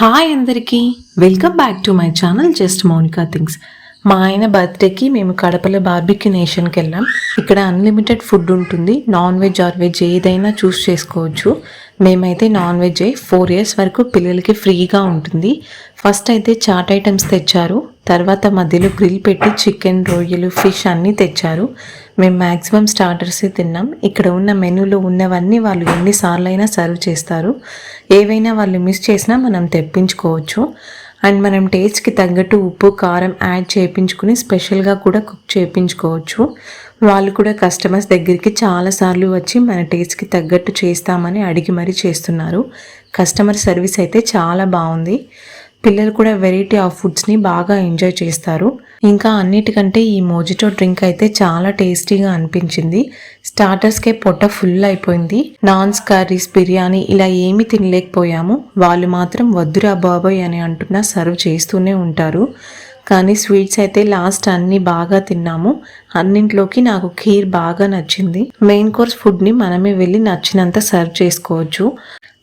Hi అందరికీ welcome back to my channel just Mounika things. మా ఆయన బర్త్డేకి మేము కడపలో బార్బిక్యూ నేషన్కి వెళ్ళాం. ఇక్కడ అన్లిమిటెడ్ ఫుడ్ ఉంటుంది. నాన్ వెజ్ ఆర్ వెజ్ ఏదైనా చూస్ చేసుకోవచ్చు. మేమైతే నాన్ వెజ్ 4 years వరకు పిల్లలకి ఫ్రీగా ఉంటుంది. ఫస్ట్ అయితే చాట్ ఐటమ్స్ తెచ్చారు. తర్వాత మధ్యలో గ్రిల్ పెట్టి చికెన్, రొయ్యలు, ఫిష్ అన్నీ తెచ్చారు. మేము మ్యాక్సిమం స్టార్టర్సే తిన్నాం. ఇక్కడ ఉన్న మెనూలో ఉన్నవన్నీ వాళ్ళు ఎన్నిసార్లు అయినా సర్వ్ చేస్తారు. ఏవైనా వాళ్ళు మిస్ చేసినా మనం తెప్పించుకోవచ్చు. అండ్ మనం టేస్ట్కి తగ్గట్టు ఉప్పు, కారం యాడ్ చేయించుకుని స్పెషల్గా కూడా కుక్ చేయించుకోవచ్చు. వాళ్ళు కూడా కస్టమర్స్ దగ్గరికి చాలాసార్లు వచ్చి మన టేస్ట్కి తగ్గట్టు చేస్తామని అడిగి మరీ చేస్తున్నారు. కస్టమర్ సర్వీస్ అయితే చాలా బాగుంది. పిల్లలు కూడా వెరైటీ ఆఫ్ ఫుడ్స్ని బాగా ఎంజాయ్ చేస్తారు. ఇంకా అన్నిటికంటే ఈ మోజిటో డ్రింక్ అయితే చాలా టేస్టీగా అనిపించింది. స్టార్టర్స్కే పొట్ట ఫుల్ అయిపోయింది. నాన్స్, కర్రీస్, బిర్యానీ ఇలా ఏమీ తినలేకపోయాము. వాళ్ళు మాత్రం వద్దురా బాబాయ్ అని అంటున్నా సర్వ్ చేస్తూనే ఉంటారు. కానీ స్వీట్స్ అయితే లాస్ట్ అన్నీ బాగా తిన్నాము. అన్నింట్లోకి నాకు ఖీర్ బాగా నచ్చింది. మెయిన్ కోర్స్ ఫుడ్ని మనమే వెళ్ళి నచ్చినంత సర్వ్ చేసుకోవచ్చు.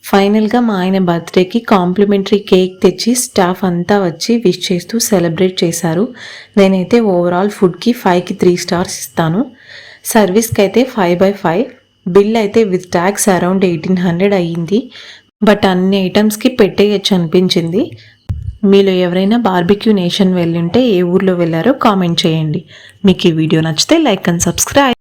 ఫైనల్గా మా ఆయన బర్త్డేకి కాంప్లిమెంటరీ కేక్ తెచ్చి స్టాఫ్ అంతా వచ్చి విష్ చేస్తూ సెలబ్రేట్ చేశారు. నేనైతే ఓవరాల్ ఫుడ్కి 5కి 3 stars ఇస్తాను. సర్వీస్కి అయితే 5/5. బిల్ అయితే విత్ ట్యాక్స్ అరౌండ్ 1800 అయ్యింది. బట్ అన్ని ఐటమ్స్కి పెట్టేయచ్చు అనిపించింది. మీలో ఎవరైనా బార్బిక్యూ నేషన్ వెళ్ళుంటే ఏ ఊర్లో వెళ్ళారో కామెంట్ చేయండి. మీకు ఈ వీడియో నచ్చితే లైక్ అండ్ సబ్స్క్రైబ్.